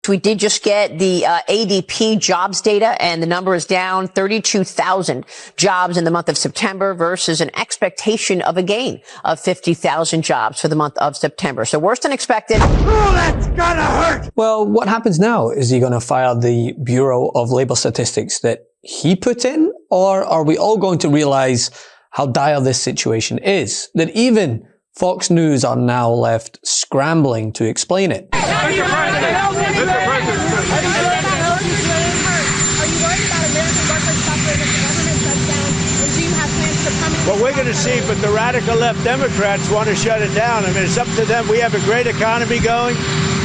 We did just get the ADP jobs data, and the number is down 32,000 jobs in the month of September versus an expectation of a gain of 50,000 jobs for the month of September. So worse than expected. Oh, that's gonna hurt! Well, what happens now? Is he going to fire the Bureau of Labor Statistics that he put in? Or are we all going to realize how dire this situation is? That even Fox News are now left scrambling to explain it. Mr. President, Mr. President. Are you worried about American workers suffering if the government shuts down? And do you have plans to come in? Well, we're going to see, but the radical left Democrats want to shut it down. I mean, it's up to them. We have a great economy going.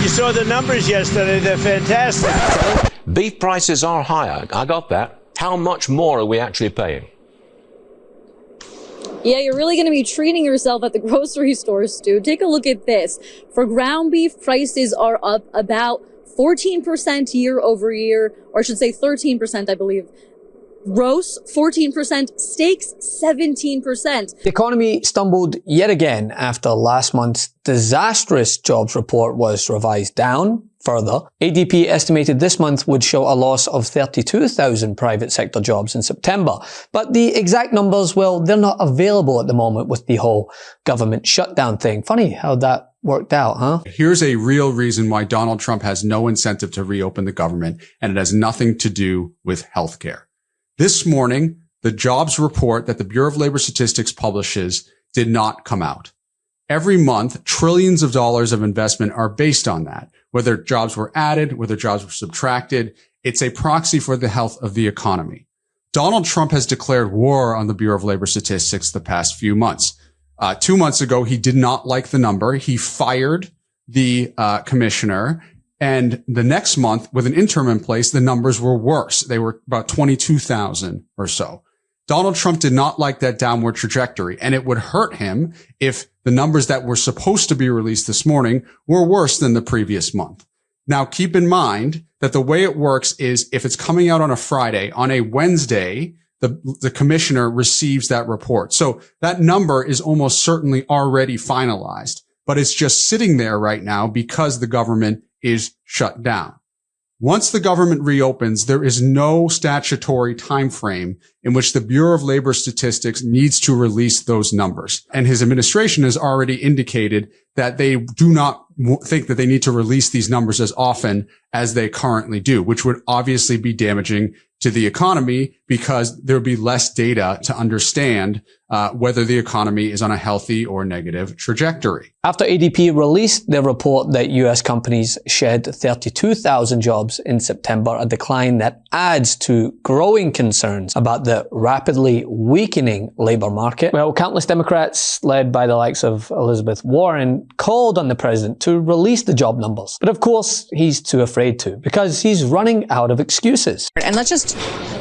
You saw the numbers yesterday. They're fantastic. Beef prices are higher. I got that. How much more are we actually paying? Yeah, you're really going to be treating yourself at the grocery store, Stu. Take a look at this. For ground beef, prices are up about 14% year over year, or I should say 13%, I believe. Roast, 14%. Steaks, 17%. The economy stumbled yet again after last month's disastrous jobs report was revised down further. ADP estimated this month would show a loss of 32,000 private sector jobs in September. But the exact numbers, well, they're not available at the moment with the whole government shutdown thing. Funny how that worked out, huh? Here's a real reason why Donald Trump has no incentive to reopen the government, and it has nothing to do with healthcare. This morning, the jobs report that the Bureau of Labor Statistics publishes did not come out. Every month, trillions of dollars of investment are based on that. Whether jobs were added, whether jobs were subtracted, it's a proxy for the health of the economy. Donald Trump has declared war on the Bureau of Labor Statistics the past few months. 2 months ago, he did not like the number. He fired the commissioner. And the next month, with an interim in place, the numbers were worse. They were about 22,000 or so. Donald Trump did not like that downward trajectory, and it would hurt him if the numbers that were supposed to be released this morning were worse than the previous month. Now, keep in mind that the way it works is if it's coming out on a Friday, on a Wednesday, the commissioner receives that report. So that number is almost certainly already finalized, but it's just sitting there right now because the government is shut down. Once the government reopens, there is no statutory time frame in which the Bureau of Labor Statistics needs to release those numbers. And his administration has already indicated that they do not think that they need to release these numbers as often as they currently do, which would obviously be damaging to the economy because there would be less data to understand whether the economy is on a healthy or negative trajectory. After ADP released their report that US companies shed 32,000 jobs in September, a decline that adds to growing concerns about the rapidly weakening labor market, well, countless Democrats, led by the likes of Elizabeth Warren, called on the president to release the job numbers. But of course, he's too afraid to, because he's running out of excuses. And let's just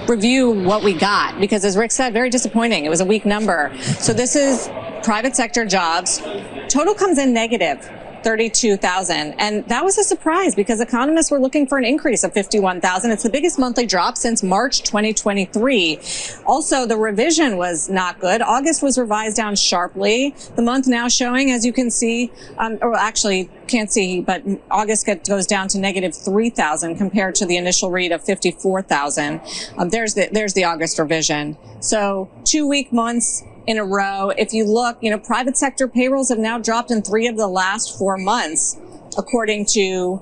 review what we got, because as Rick said, very disappointing. It was a weak number. So this is private sector jobs. Total comes in negative 32,000. And that was a surprise because economists were looking for an increase of 51,000. It's the biggest monthly drop since March 2023. Also, the revision was not good. August was revised down sharply. The month now showing, as you can see, or actually can't see, but August goes down to negative 3,000 compared to the initial read of 54,000. There's the August revision. So 2 weak months in a row. If you look, private sector payrolls have now dropped in 3 of the last 4 months, according to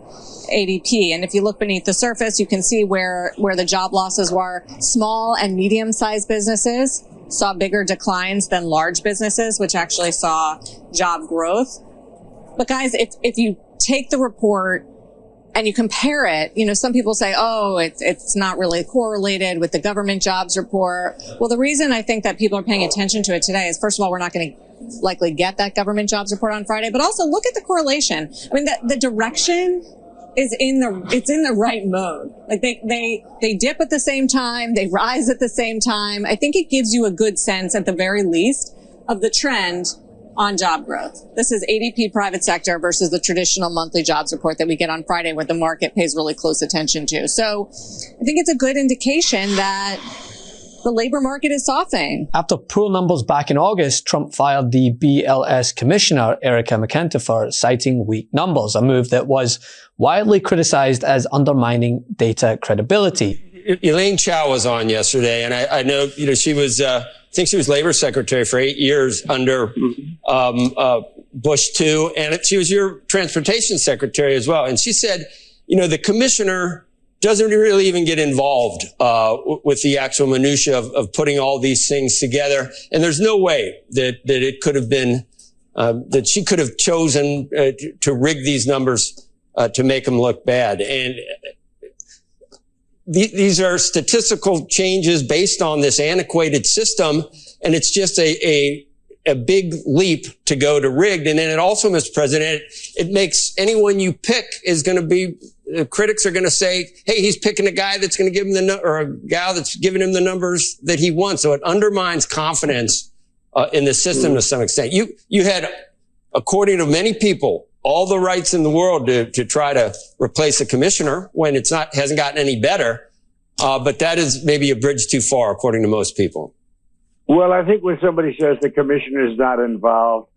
ADP. And if you look beneath the surface, you can see where the job losses were. Small and medium-sized businesses saw bigger declines than large businesses, which actually saw job growth. But guys, if you take the report and you compare it, some people say, oh, it's not really correlated with the government jobs report. Well, the reason I think that people are paying attention to it today is, first of all, we're not going to likely get that government jobs report on Friday, but also look at the correlation. I mean, the direction is in the right mode. Like they dip at the same time, they rise at the same time. I think it gives you a good sense, at the very least, of the trend on job growth. This is ADP private sector versus the traditional monthly jobs report that we get on Friday, where the market pays really close attention to. So I think it's a good indication that the labor market is softening. After poor numbers back in August, Trump fired the BLS commissioner, Erica McEntee, citing weak numbers, a move that was widely criticized as undermining data credibility. Elaine Chao was on yesterday, and I know, she was, I think she was labor secretary for 8 years under Bush 2, and she was your transportation secretary as well. And she said, the commissioner doesn't really even get involved with the actual minutia of putting all these things together. And there's no way that it could have been, that she could have chosen to rig these numbers to make them look bad. And these are statistical changes based on this antiquated system, and it's just a big leap to go to rigged. And then it also, Mr. President, it makes anyone you pick is going to be, critics are going to say, hey, he's picking a guy that's going to give him or a gal that's giving him the numbers that he wants. So it undermines confidence in the system to some extent. You had, according to many people, all the rights in the world to try to replace a commissioner when hasn't gotten any better. But that is maybe a bridge too far, according to most people. Well, I think when somebody says the commissioner is not involved,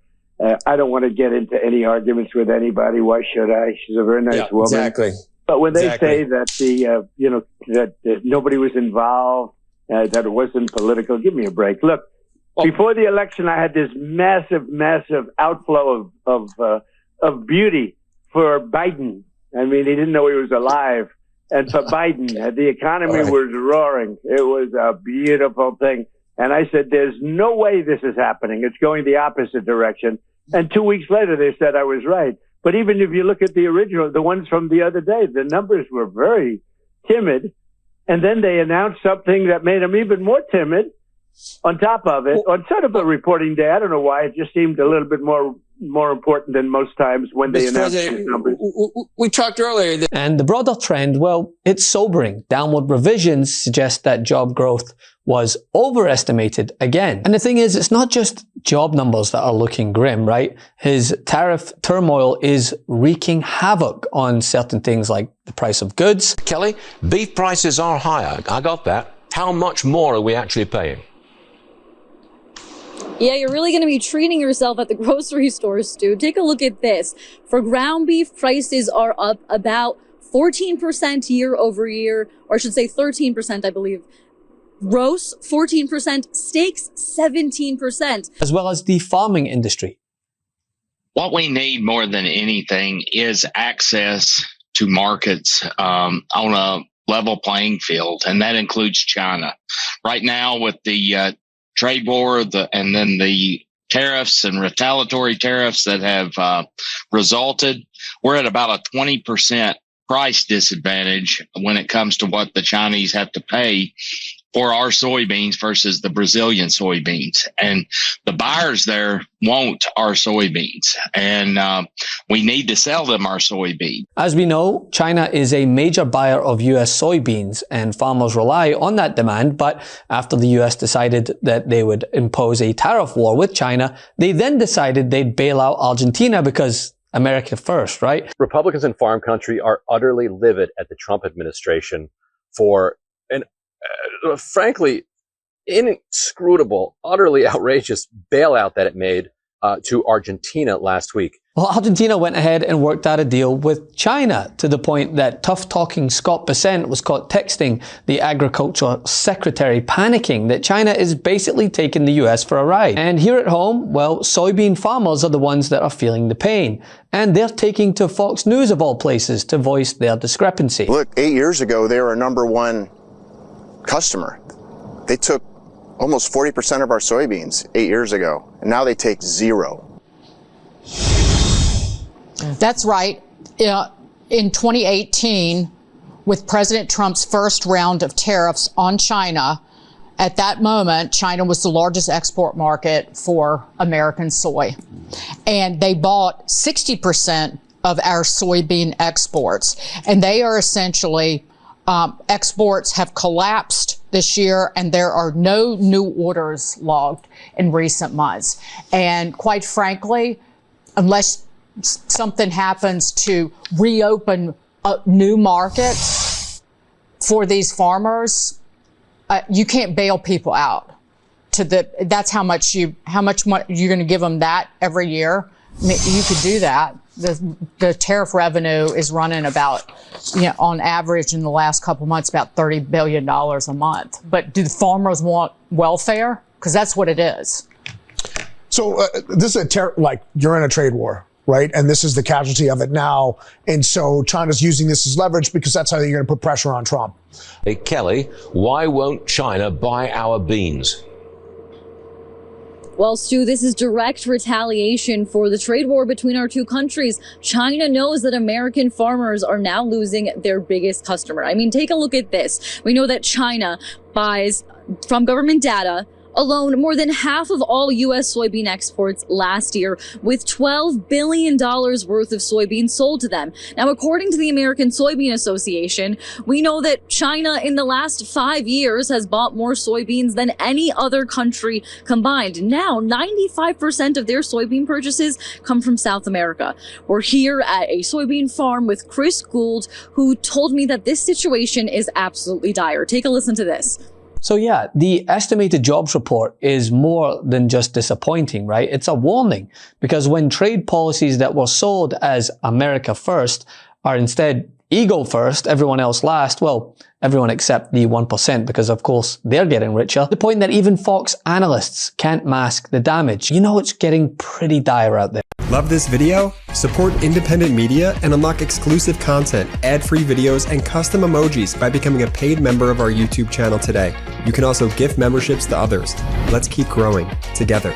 I don't want to get into any arguments with anybody. Why should I? She's a very nice woman. Exactly. But when they say that that nobody was involved, that it wasn't political, give me a break. Look, before the election, I had this massive outflow of beauty for Biden. I mean, he didn't know he was alive. And for Biden, the economy was roaring. It was a beautiful thing. And I said, there's no way this is happening. It's going the opposite direction. And 2 weeks later, they said I was right. But even if you look at the ones from the other day, the numbers were very timid. And then they announced something that made them even more timid on top of it. On sort of a reporting day, I don't know why, it just seemed a little bit more important than most times when they announced these numbers. We talked earlier. And the broader trend, well, it's sobering. Downward revisions suggest that job growth was overestimated again. And the thing is, it's not just job numbers that are looking grim, right? His tariff turmoil is wreaking havoc on certain things like the price of goods. Kelly, beef prices are higher. I got that. How much more are we actually paying? Yeah, you're really going to be treating yourself at the grocery store, Stu. Take a look at this. For ground beef, prices are up about 14% year over year, or I should say 13%, I believe. Roast, 14%. Steaks, 17%. As well as the farming industry. What we need more than anything is access to markets on a level playing field, and that includes China. Right now, with the trade war, and then the tariffs and retaliatory tariffs that have resulted, we're at about a 20% price disadvantage when it comes to what the Chinese have to pay for our soybeans versus the Brazilian soybeans. And the buyers there want our soybeans, and we need to sell them our soybeans. As we know, China is a major buyer of US soybeans, and farmers rely on that demand. But after the US decided that they would impose a tariff war with China, they then decided they'd bail out Argentina because America first, right? Republicans in farm country are utterly livid at the Trump administration for an frankly inscrutable, utterly outrageous bailout that it made to Argentina last week. Well, Argentina went ahead and worked out a deal with China to the point that tough-talking Scott Bessent was caught texting the agriculture secretary, panicking that China is basically taking the US for a ride. And here at home, well, soybean farmers are the ones that are feeling the pain. And they're taking to Fox News, of all places, to voice their discrepancy. Look, 8 years ago, they were a #1 customer. They took almost 40% of our soybeans 8 years ago, and now they take 0. That's right. In 2018, with President Trump's first round of tariffs on China, at that moment, China was the largest export market for American soy. And they bought 60% of our soybean exports. And they are essentially, exports have collapsed this year, and there are no new orders logged in recent months. And quite frankly, unless something happens to reopen new markets for these farmers, you can't bail people out. That's how much you're going to give them that every year. I mean, you could do that. The tariff revenue is running about, on average in the last couple of months, about $30 billion a month. But do the farmers want welfare? Because that's what it is. So this is you're in a trade war, right? And this is the casualty of it now. And so China's using this as leverage because that's how you're going to put pressure on Trump. Hey, Kelly, why won't China buy our beans? Well, Stu, this is direct retaliation for the trade war between our two countries. China knows that American farmers are now losing their biggest customer. I mean, take a look at this. We know that China buys, from government data alone, more than half of all U.S. soybean exports last year, with $12 billion worth of soybeans sold to them. Now, according to the American Soybean Association, we know that China in the last 5 years has bought more soybeans than any other country combined. Now, 95% of their soybean purchases come from South America. We're here at a soybean farm with Chris Gould, who told me that this situation is absolutely dire. Take a listen to this. So yeah, the estimated jobs report is more than just disappointing, right? It's a warning, because when trade policies that were sold as America first are instead ego first, everyone else last, well, everyone except the 1%, because of course they're getting richer. The point that even Fox analysts can't mask the damage. It's getting pretty dire out there. Love this video? Support independent media and unlock exclusive content, ad-free videos, and custom emojis by becoming a paid member of our YouTube channel today. You can also gift memberships to others. Let's keep growing together.